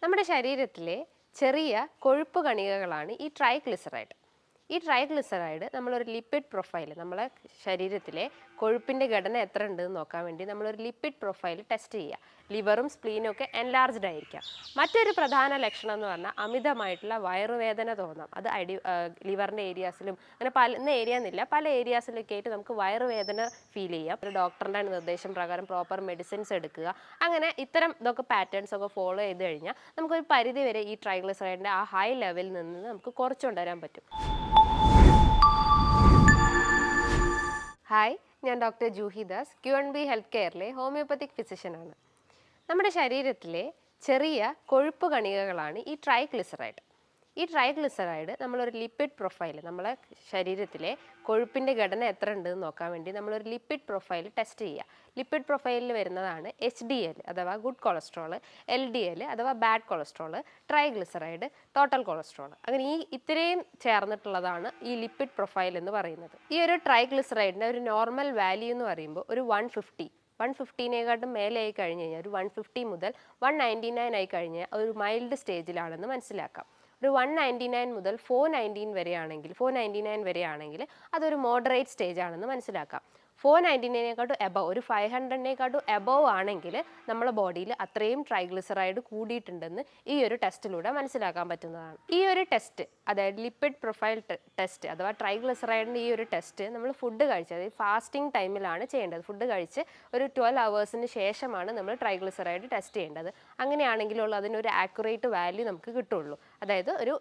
നമ്മുടെ ശരീരത്തിലെ ചെറിയ കൊഴുപ്പ് കണികകളാണ് ഈ ട്രൈഗ്ലിസറൈഡ്. ഈ ട്രൈഗ്ലിസറൈഡ് നമ്മളൊരു ലിപ്പിഡ് പ്രൊഫൈൽ, നമ്മളെ ശരീരത്തിലെ കൊഴുപ്പിൻ്റെ ഘടന എത്ര ഉണ്ടെന്ന് നോക്കാൻ വേണ്ടി നമ്മളൊരു ലിപ്പിഡ് പ്രൊഫൈൽ ടെസ്റ്റ് ചെയ്യുക. ലിവറും സ്പ്ലീനും ഒക്കെ എൻലാർജ്ഡ് ആയിരിക്കാം. മറ്റൊരു പ്രധാന ലക്ഷണം എന്ന് പറഞ്ഞാൽ അമിതമായിട്ടുള്ള വയറുവേദന തോന്നാം. അത് ലിവറിൻ്റെ ഏരിയാസിലും അങ്ങനെ പല ഏരിയ എന്നില്ല, പല ഏരിയാസിലൊക്കെ ആയിട്ട് നമുക്ക് വയറുവേദന ഫീൽ ചെയ്യാം. ഒരു ഡോക്ടറുടെ നിർദ്ദേശം പ്രകാരം പ്രോപ്പർ മെഡിസിൻസ് എടുക്കുക. അങ്ങനെ ഇത്തരം ഇതൊക്കെ പാറ്റേൺസ് ഒക്കെ ഫോളോ ചെയ്ത് കഴിഞ്ഞാൽ നമുക്കൊരു പരിധി വരെ ഈ ട്രൈഗ്ലിസറൈഡിൻ്റെ ആ ഹൈ ലെവലിൽ നിന്ന് നമുക്ക് കുറച്ചുകൊണ്ടുവരാൻ പറ്റും. ഹായ്, ഞാൻ doctor Juhi Das, QNB health കെയറിലെ ഹോമിയോപ്പത്തിക് ഫിസിഷ്യനാണ്. നമ്മുടെ ശരീരത്തിലെ ചെറിയ കൊഴുപ്പ് കണികകളാണ് ഈ ട്രൈഗ്ലിസറൈഡ്. ഈ ട്രൈഗ്ലിസറൈഡ് നമ്മളൊരു ലിപ്പിഡ് പ്രൊഫൈൽ, നമ്മളെ ശരീരത്തിലെ കൊഴുപ്പിൻ്റെ ഘടന എത്ര ഉണ്ടെന്ന് നോക്കാൻ വേണ്ടി നമ്മളൊരു ലിപ്പിഡ് പ്രൊഫൈൽ ടെസ്റ്റ് ചെയ്യുക. ലിപ്പിഡ് പ്രൊഫൈലിൽ വരുന്നതാണ് HDL അഥവാ ഗുഡ് കൊളസ്ട്രോൾ, LDL അഥവാ bad cholesterol, triglyceride, total cholesterol. അങ്ങനെ ഇത്രയും ചേർന്നിട്ടുള്ളതാണ് ഈ ലിപ്പിഡ് പ്രൊഫൈൽ എന്ന് പറയുന്നത്. ഈ ഒരു ട്രൈഗ്ലിസറൈഡിൻ്റെ ഒരു നോർമൽ വാല്യൂ എന്ന് പറയുമ്പോൾ ഒരു 150-150നേക്കാട്ടും മേലെ ആയി കഴിഞ്ഞ് കഴിഞ്ഞാൽ, ഒരു 150 മുതൽ 199 ആയി കഴിഞ്ഞാൽ ഒരു മൈൽഡ് സ്റ്റേജിലാണെന്ന് മനസ്സിലാക്കാം. ഒരു 199 മുതൽ 499 വരെയാണെങ്കിൽ അതൊരു മോഡറേറ്റ് സ്റ്റേജ് ആണെന്ന് മനസ്സിലാക്കാം. 499നേക്കാട്ടും എബവ്, ഒരു 500നേക്കാട്ടും എബവ് ആണെങ്കിൽ നമ്മുടെ ബോഡിയിൽ അത്രയും ട്രൈഗ്ലിസറൈഡ് കൂടിയിട്ടുണ്ടെന്ന് ഈ ഒരു ടെസ്റ്റിലൂടെ മനസ്സിലാക്കാൻ പറ്റുന്നതാണ്. ഈ ഒരു ടെസ്റ്റ്, അതായത് ലിപ്പിഡ് പ്രൊഫൈൽ ടെസ്റ്റ് അഥവാ ട്രൈഗ്ലിസറൈഡിൻ്റെ ഈ ഒരു ടെസ്റ്റ് നമ്മൾ ഫുഡ് കഴിച്ച്, അതായത് ഫാസ്റ്റിംഗ് ടൈമിലാണ് ചെയ്യേണ്ടത്. ഫുഡ് കഴിച്ച് ഒരു 12 hours ശേഷമാണ് നമ്മൾ ട്രൈഗ്ലിസറൈഡ് ടെസ്റ്റ് ചെയ്യേണ്ടത്. അങ്ങനെയാണെങ്കിലുള്ള അതിനൊരു ആക്യുറേറ്റ് വാല്യൂ നമുക്ക് കിട്ടുള്ളൂ. അതായത് ഒരു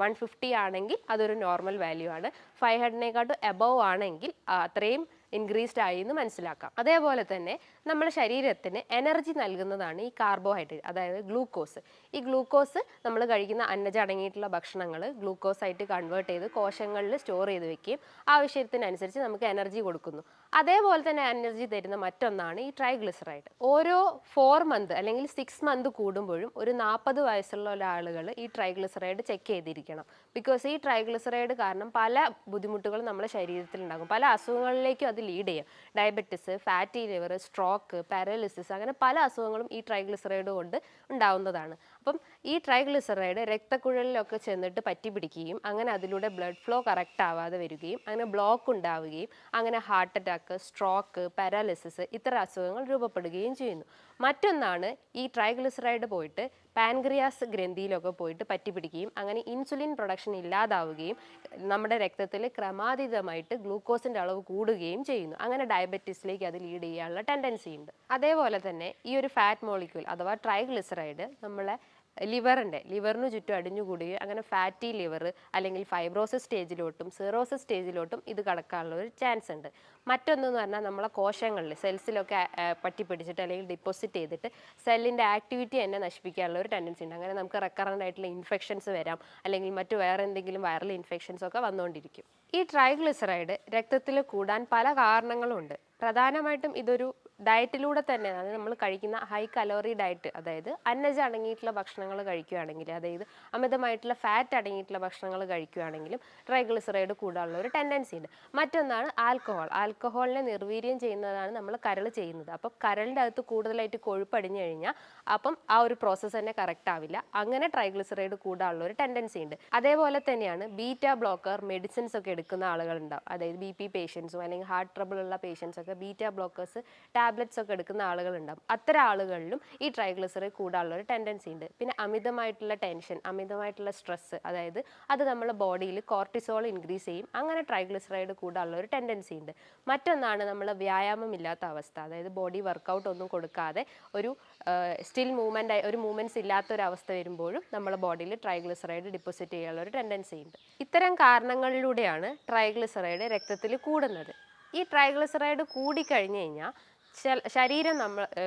150 ആണെങ്കിൽ അതൊരു നോർമൽ വാല്യൂ ആണ്. 500നേക്കാട്ടും എബവ് ആണെങ്കിൽ അത്രയും ഇൻക്രീസ്ഡ് ആയി എന്ന് മനസ്സിലാക്കാം. അതേപോലെ തന്നെ നമ്മുടെ ശരീരത്തിന് എനർജി നൽകുന്നതാണ് ഈ കാർബോഹൈഡ്രേറ്റ്, അതായത് ഗ്ലൂക്കോസ്. ഈ ഗ്ലൂക്കോസ് നമ്മൾ കഴിക്കുന്ന അന്നജം അടങ്ങിയിട്ടുള്ള ഭക്ഷണങ്ങൾ ഗ്ലൂക്കോസ് ആയിട്ട് കൺവേർട്ട് ചെയ്ത് കോശങ്ങളിൽ സ്റ്റോർ ചെയ്ത് വെക്കുകയും ആവശ്യത്തിനനുസരിച്ച് നമുക്ക് എനർജി കൊടുക്കുന്നു. അതേപോലെ തന്നെ എനർജി തരുന്ന മറ്റൊന്നാണ് ഈ ട്രൈഗ്ലിസറൈഡ്. ഓരോ 4 months അല്ലെങ്കിൽ 6 months കൂടുമ്പോഴും ഒരു 40 വയസ്സുള്ള ആളുകൾ ഈ ട്രൈഗ്ലിസറൈഡ് ചെക്ക് ചെയ്തിരിക്കണം. ബിക്കോസ് ഈ ട്രൈഗ്ലിസറൈഡ് കാരണം പല ബുദ്ധിമുട്ടുകളും നമ്മുടെ ശരീരത്തിൽ ഉണ്ടാകും. പല അസുഖങ്ങളിലേക്കും അത് ലീഡ് ചെയ്യും. Diabetes, fatty liver, stroke, paralysis, അങ്ങനെ പല അസുഖങ്ങളും ഈ ട്രൈഗ്ലിസറൈഡ് കൊണ്ട് ഉണ്ടാവുന്നതാണ്. അപ്പം ഈ ട്രൈഗ്ലിസറൈഡ് രക്തക്കുഴലിലൊക്കെ ചെന്നിട്ട് പറ്റി പിടിക്കുകയും അങ്ങനെ അതിലൂടെ ബ്ലഡ് ഫ്ലോ കറക്റ്റ് ആവാതെ വരികയും അങ്ങനെ ബ്ലോക്ക് ഉണ്ടാവുകയും അങ്ങനെ ഹാർട്ട് അറ്റാക്ക്, സ്ട്രോക്ക്, പാരാലിസിസ് ഇത്തരം അസുഖങ്ങൾ രൂപപ്പെടുകയും ചെയ്യുന്നു. മറ്റൊന്നാണ് ഈ ട്രൈഗ്ലിസറൈഡ് പോയിട്ട് പാൻക്രിയാസ് ഗ്രന്ഥിയിലൊക്കെ പോയിട്ട് പറ്റിപ്പിടിക്കുകയും അങ്ങനെ ഇൻസുലിൻ പ്രൊഡക്ഷൻ ഇല്ലാതാവുകയും നമ്മുടെ രക്തത്തിൽ ക്രമാതീതമായിട്ട് ഗ്ലൂക്കോസിൻ്റെ അളവ് കൂടുകയും ചെയ്യുന്നു. അങ്ങനെ ഡയബറ്റീസിലേക്ക് അത് ലീഡ് ചെയ്യാനുള്ള ടെൻഡൻസി ഉണ്ട്. അതേപോലെ തന്നെ ഈ ഒരു ഫാറ്റ് മോളിക്യൂൾ അഥവാ ട്രൈഗ്ലിസറൈഡ് നമ്മളെ ലിവറിന് ചുറ്റും അടിഞ്ഞുകൂടുകയും അങ്ങനെ ഫാറ്റി ലിവർ അല്ലെങ്കിൽ ഫൈബ്രോസിസ് സ്റ്റേജിലോട്ടും സിറോസിസ് സ്റ്റേജിലോട്ടും ഇത് കടക്കാനുള്ള ഒരു ചാൻസ് ഉണ്ട്. മറ്റൊന്നെന്ന് പറഞ്ഞാൽ നമ്മളെ കോശങ്ങളിൽ സെൽസിലൊക്കെ പറ്റിപ്പിടിച്ചിട്ട് അല്ലെങ്കിൽ ഡിപ്പോസിറ്റ് ചെയ്തിട്ട് സെല്ലിൻ്റെ ആക്ടിവിറ്റി തന്നെ നശിപ്പിക്കാനുള്ള ഒരു ടെൻഡൻസി ഉണ്ട്. അങ്ങനെ നമുക്ക് റെക്കറൻ്റ് ആയിട്ടുള്ള ഇൻഫെക്ഷൻസ് വരാം, അല്ലെങ്കിൽ മറ്റു വേറെ എന്തെങ്കിലും വൈറൽ ഇൻഫെക്ഷൻസ് ഒക്കെ വന്നുകൊണ്ടിരിക്കും. ഈ ട്രൈഗ്ലിസറൈഡ് രക്തത്തിൽ കൂടാൻ പല കാരണങ്ങളുണ്ട്. പ്രധാനമായിട്ടും ഇതൊരു ഡയറ്റിലൂടെ തന്നെ, അതായത് നമ്മൾ കഴിക്കുന്ന ഹൈ കലോറി ഡയറ്റ്, അതായത് അന്നജം അടങ്ങിയിട്ടുള്ള ഭക്ഷണങ്ങൾ കഴിക്കുകയാണെങ്കിൽ, അതായത് അമിതമായിട്ടുള്ള ഫാറ്റ് അടങ്ങിയിട്ടുള്ള ഭക്ഷണങ്ങൾ കഴിക്കുകയാണെങ്കിലും ട്രൈഗ്ലിസറൈഡ് കൂടാനുള്ള ഒരു ടെൻഡൻസി ഉണ്ട്. മറ്റൊന്നാണ് ആൽക്കഹോളിനെ നിർവീര്യം ചെയ്യുന്നതാണ് നമ്മൾ കരൾ ചെയ്യുന്നത്. അപ്പം കരളിൻ്റെ അകത്ത് കൂടുതലായിട്ട് കൊഴുപ്പ് അടിഞ്ഞു കഴിഞ്ഞാൽ അപ്പം ആ ഒരു പ്രോസസ്സ് തന്നെ കറക്റ്റ് ആവില്ല. അങ്ങനെ ട്രൈഗ്ലിസറൈഡ് കൂടാനുള്ള ഒരു ടെൻഡൻസി ഉണ്ട്. അതേപോലെ തന്നെയാണ് ബീറ്റ ബ്ലോക്കർ മെഡിസിൻസ് ഒക്കെ എടുക്കുന്ന ആളുകളുണ്ടാവും. അതായത് BP പേഷ്യൻസും അല്ലെങ്കിൽ ഹാർട്ട് ട്രബിൾ ഉള്ള പേഷ്യൻസ് ഒക്കെ ബീറ്റ ബ്ലോക്കേഴ്സ് ടാബ്ലറ്റ്സ് ഒക്കെ എടുക്കുന്ന ആളുകളുണ്ടാകും. അത്തരം ആളുകളിലും ഈ ട്രൈഗ്ലിസറൈഡ് കൂടാനുള്ള ഒരു ടെൻഡൻസി ഉണ്ട്. പിന്നെ അമിതമായിട്ടുള്ള ടെൻഷൻ, അമിതമായിട്ടുള്ള സ്ട്രെസ്, അതായത് അത് നമ്മുടെ ബോഡിയിൽ കോർട്ടിസോൾ ഇൻക്രീസ് ചെയ്യും. അങ്ങനെ ട്രൈഗ്ലിസറൈഡ് കൂടാനുള്ള ഒരു ടെൻഡൻസി ഉണ്ട്. മറ്റൊന്നാണ് നമ്മൾ വ്യായാമം ഇല്ലാത്ത അവസ്ഥ, അതായത് ബോഡി വർക്കൗട്ട് ഒന്നും കൊടുക്കാതെ ഒരു സ്റ്റിൽ ഒരു മൂവ്മെൻറ്റ്സ് ഇല്ലാത്തൊരവസ്ഥ വരുമ്പോഴും നമ്മുടെ ബോഡിയിൽ ട്രൈഗ്ലിസറൈഡ് ഡിപ്പോസിറ്റ് ചെയ്യാനുള്ള ഒരു ടെൻഡൻസി ഉണ്ട്. ഇത്തരം കാരണങ്ങളിലൂടെയാണ് ട്രൈഗ്ലിസറൈഡ് രക്തത്തിൽ കൂടുന്നത്. ഈ ട്രൈഗ്ലിസറൈഡ് കൂടിക്കഴിഞ്ഞ് കഴിഞ്ഞാൽ ശരീരം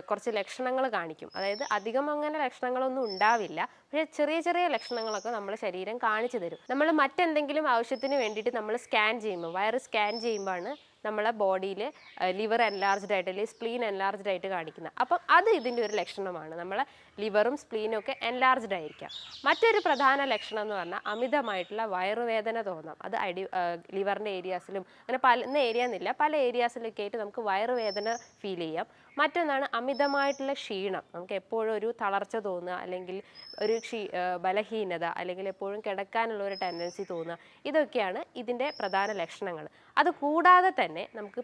കുറച്ച് ലക്ഷണങ്ങൾ കാണിക്കും. അതായത് അധികം അങ്ങനെ ലക്ഷണങ്ങളൊന്നും ഉണ്ടാവില്ല, പക്ഷേ ചെറിയ ചെറിയ ലക്ഷണങ്ങളൊക്കെ നമ്മുടെ ശരീരം കാണിച്ചു തരും. നമ്മൾ മറ്റെന്തെങ്കിലും ആവശ്യത്തിന് വേണ്ടിയിട്ട് നമ്മൾ സ്കാൻ ചെയ്യുമ്പോൾ, വയറ് സ്കാൻ ചെയ്യുമ്പോഴാണ് നമ്മളെ ബോഡിയിൽ ലിവർ എൻലാർജ്ഡ് ആയിട്ട് അല്ലെങ്കിൽ സ്പ്ലീൻ എൻലാർജ്ഡ് ആയിട്ട് കാണിക്കുന്നത്. അപ്പം അത് ഇതിൻ്റെ ഒരു ലക്ഷണമാണ്. നമ്മളെ ലിവറും സ്പ്ലീനും ഒക്കെ എൻലാർജ്ഡ് ആയിരിക്കാം. മറ്റൊരു പ്രധാന ലക്ഷണം എന്ന് പറഞ്ഞാൽ അമിതമായിട്ടുള്ള വയറുവേദന തോന്നാം. അത് ലിവറിൻ്റെ ഏരിയാസിലും അങ്ങനെ പല ഏരിയ എന്നില്ല, പല ഏരിയാസിലൊക്കെ ആയിട്ട് നമുക്ക് വയറുവേദന ഫീൽ ചെയ്യാം. മറ്റൊന്നാണ് അമിതമായിട്ടുള്ള ക്ഷീണം. നമുക്ക് എപ്പോഴും ഒരു തളർച്ച തോന്നുക, അല്ലെങ്കിൽ ഒരു ബലഹീനത, അല്ലെങ്കിൽ എപ്പോഴും കിടക്കാനുള്ള ഒരു ടെൻഡൻസി തോന്നുക. ഇതൊക്കെയാണ് ഇതിൻ്റെ പ്രധാന ലക്ഷണങ്ങൾ. അതുകൂടാതെ തന്നെ നമുക്ക്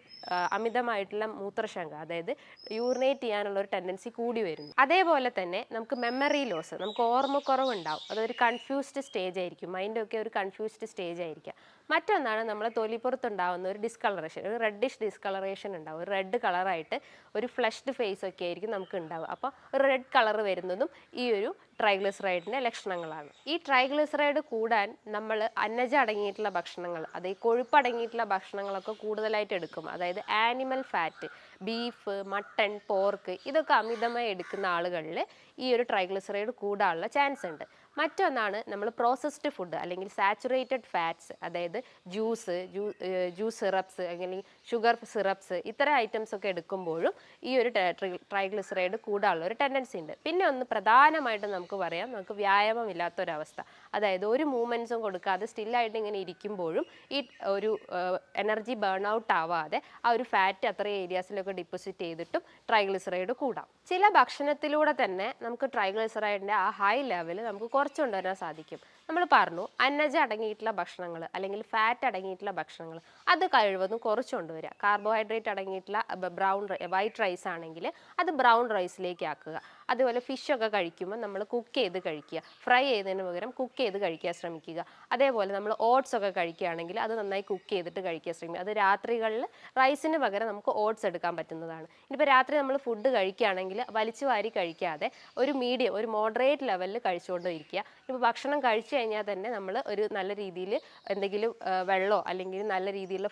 അമിതമായിട്ടുള്ള മൂത്രശങ്ക, അതായത് യൂറിനേറ്റ് ചെയ്യാനുള്ള ഒരു ടെൻഡൻസി കൂടി വരുന്നു. അതേപോലെ തന്നെ നമുക്ക് മെമ്മറി ലോസ്, നമുക്ക് ഓർമ്മക്കുറവുണ്ടാവും. അതൊരു കൺഫ്യൂസ്ഡ് സ്റ്റേജ് ആയിരിക്കും, മൈൻഡൊക്കെ ഒരു കൺഫ്യൂസ്ഡ് സ്റ്റേജ് ആയിരിക്കും. മറ്റൊന്നാണ് നമ്മൾ തൊലിപ്പുറത്തുണ്ടാകുന്ന ഒരു ഡിസ്കളറേഷൻ, ഒരു റെഡിഷ് ഡിസ്കളറേഷൻ ഉണ്ടാവും. ഒരു റെഡ് കളറായിട്ട് ഒരു ഫ്ലഷ്ഡ് ഫേസ് ഒക്കെ ആയിരിക്കും നമുക്ക് ഉണ്ടാവുക. അപ്പോൾ ഒരു റെഡ് കളർ വരുന്നതും ഈ ഒരു ട്രൈഗ്ലിസറൈഡിൻ്റെ ലക്ഷണങ്ങളാണ്. ഈ ട്രൈഗ്ലിസറൈഡ് കൂടാൻ നമ്മൾ അന്നജം അടങ്ങിയിട്ടുള്ള ഭക്ഷണങ്ങൾ, അതായത് കൊഴുപ്പ് അടങ്ങിയിട്ടുള്ള ഭക്ഷണങ്ങളൊക്കെ കൂടുതലായിട്ട് എടുക്കും. അതായത് animal fat, beef, mutton, pork, ഇതൊക്കെ അമിതമായി എടുക്കുന്ന ആളുകളിൽ ഈ ഒരു ട്രൈഗ്ലിസറൈഡ് കൂടാനുള്ള ചാൻസ് ഉണ്ട്. മറ്റൊന്നാണ് നമ്മൾ പ്രോസസ്ഡ് ഫുഡ് അല്ലെങ്കിൽ സാച്ചുറേറ്റഡ് ഫാറ്റ്സ്, അതായത് ജ്യൂസ് സിറപ്സ് അല്ലെങ്കിൽ ഷുഗർ സിറപ്സ്, ഇത്തരം ഐറ്റംസ് ഒക്കെ എടുക്കുമ്പോഴും ഈ ഒരു ട്രൈഗ്ലിസറൈഡ് കൂടാനുള്ള ഒരു ടെൻഡൻസി ഉണ്ട്. പിന്നെ ഒന്ന് പ്രധാനമായിട്ടും നമുക്ക് പറയാം, നമുക്ക് വ്യായാമം ഇല്ലാത്തൊരവസ്ഥ, അതായത് ഒരു മൂവ്മെൻറ്റ്സും കൊടുക്കാതെ സ്റ്റില്ലായിട്ട് ഇങ്ങനെ ഇരിക്കുമ്പോഴും ഈ ഒരു എനർജി ബേൺ ഔട്ട് ആവാതെ ആ ഒരു ഫാറ്റ് അത്ര ഏരിയാസിലൊക്കെ ഡിപ്പോസിറ്റ് ചെയ്തിട്ടും ട്രൈഗ്ലിസറൈഡ് കൂടാം. ചില ഭക്ഷണത്തിലൂടെ തന്നെ നമുക്ക് ട്രൈഗ്ലിസറൈഡിൻ്റെ ആ ഹൈ ലെവൽ നമുക്ക് കുറച്ച് കൊണ്ടുവരാൻ സാധിക്കും. നമ്മൾ പറഞ്ഞു, അന്നജം അടങ്ങിയിട്ടുള്ള ഭക്ഷണങ്ങൾ അല്ലെങ്കിൽ ഫാറ്റ് അടങ്ങിയിട്ടുള്ള ഭക്ഷണങ്ങൾ അത് കഴിവതും കുറച്ച് കൊണ്ടുവരിക. കാർബോഹൈഡ്രേറ്റ് അടങ്ങിയിട്ടുള്ള വൈറ്റ് റൈസ് ആണെങ്കിൽ അത് ബ്രൗൺ റൈസിലേക്ക് ആക്കുക. അതുപോലെ ഫിഷൊക്കെ കഴിക്കുമ്പോൾ നമ്മൾ കുക്ക് ചെയ്ത് കഴിക്കുക, ഫ്രൈ ചെയ്തതിന് പകരം കുക്ക് ചെയ്ത് കഴിക്കാൻ ശ്രമിക്കുക. അതേപോലെ നമ്മൾ ഓട്സ് ഒക്കെ കഴിക്കുകയാണെങ്കിൽ അത് നന്നായി കുക്ക് ചെയ്തിട്ട് കഴിക്കാൻ ശ്രമിക്കുക. അത് രാത്രികളിൽ റൈസിന് പകരം നമുക്ക് ഓട്സ് എടുക്കാൻ പറ്റുന്നതാണ്. ഇനിയിപ്പോൾ രാത്രി നമ്മൾ ഫുഡ് കഴിക്കുകയാണെങ്കിൽ വലിച്ചു വാരി കഴിക്കാതെ ഒരു മീഡിയം, ഒരു മോഡറേറ്റ് ലെവലിൽ കഴിച്ചുകൊണ്ട് ഇരിക്കുക. ഇപ്പോൾ ഭക്ഷണം കഴിച്ചു കഴിഞ്ഞാൽ തന്നെ നമ്മൾ ഒരു നല്ല രീതിയിൽ എന്തെങ്കിലും വെള്ളമോ അല്ലെങ്കിൽ നല്ല രീതിയിലുള്ള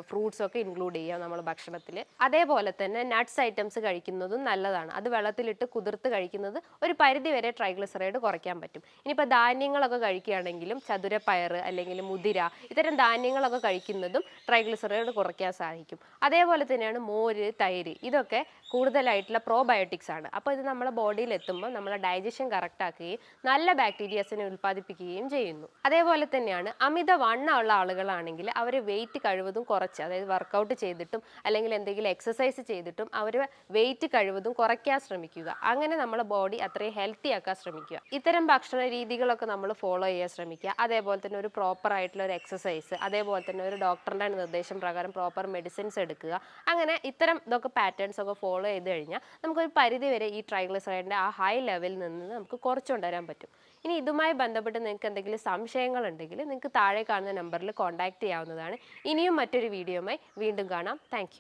ഫ്രൂട്ട്സ് ഒക്കെ ഇൻക്ലൂഡ് ചെയ്യുക നമ്മൾ ഭക്ഷണത്തിൽ. അതേപോലെ തന്നെ നട്ട്സ് ഐറ്റംസ് കഴിക്കുന്നതും നല്ലതാണ്. അത് വെള്ളത്തിലിട്ട് കുതിർത്ത് കഴിക്കുന്നത് ഒരു പരിധി വരെ ട്രൈഗ്ലിസറൈഡ് കുറയ്ക്കാൻ പറ്റും. ഇനിയിപ്പോൾ ധാന്യങ്ങളൊക്കെ കഴിക്കുകയാണെങ്കിലും ചതുരപ്പയർ അല്ലെങ്കിൽ മുതിര, ഇത്തരം ധാന്യങ്ങളൊക്കെ കഴിക്കുന്നതും ട്രൈഗ്ലിസറൈഡ് കുറയ്ക്കാൻ സാധിക്കും. അതേപോലെ തന്നെയാണ് മോര്, തൈര്, ഇതൊക്കെ കൂടുതലായിട്ടുള്ള പ്രോബയോട്ടിക്സ് ആണ്. അപ്പോൾ ഇത് നമ്മുടെ ബോഡിയിൽ എത്തുമ്പോൾ നമ്മളെ ഡൈജഷൻ കറക്റ്റ് ആക്കുകയും നല്ല ബാക്ടീരിയസിനെ ഉൽപ്പാദിപ്പിക്കുകയും ചെയ്യുന്നു. അതേപോലെ തന്നെയാണ് അമിത വണ്ണമുള്ള ആളുകളാണെങ്കിൽ അവർ വെയിറ്റ് കഴിവതും കുറച്ച്, അതായത് വർക്കൗട്ട് ചെയ്തിട്ടും അല്ലെങ്കിൽ എന്തെങ്കിലും എക്സസൈസ് ചെയ്തിട്ടും അവർ വെയിറ്റ് കഴിവതും കുറയ്ക്കാൻ ശ്രമിക്കുക. അങ്ങനെ നമ്മളെ ബോഡി അത്രയും ഹെൽത്തി ആക്കാൻ ശ്രമിക്കുക. ഇത്തരം ഭക്ഷണ രീതികളൊക്കെ നമ്മൾ ഫോളോ ചെയ്യാൻ ശ്രമിക്കുക. അതേപോലെ തന്നെ ഒരു പ്രോപ്പർ ആയിട്ടുള്ള ഒരു എക്സസൈസ്, അതേപോലെ തന്നെ ഒരു ഡോക്ടറിൻ്റെ നിർദ്ദേശം പ്രകാരം പ്രോപ്പർ മെഡിസിൻസ് എടുക്കുക. അങ്ങനെ ഇത്തരം ഇതൊക്കെ പാറ്റേൺസ് ഒക്കെ ഫോളോ ചെയ്ത് കഴിഞ്ഞാൽ നമുക്കൊരു പരിധി വരെ ഈ ട്രൈഗ്ലിസറൈഡിൻ്റെ ആ ഹൈ ലെവലിൽ നിന്ന് നമുക്ക് കുറച്ചുകൊണ്ടുവരാൻ പറ്റും. ഇനി ഇതുമായി ബന്ധപ്പെട്ട് നിങ്ങൾക്ക് എന്തെങ്കിലും സംശയങ്ങളുണ്ടെങ്കിൽ നിങ്ങൾക്ക് താഴെ കാണുന്ന നമ്പറിൽ കോൺടാക്റ്റ് ചെയ്യാവുന്നതാണ്. ഇനിയും മറ്റൊരു വീഡിയോയുമായി വീണ്ടും കാണാം. താങ്ക്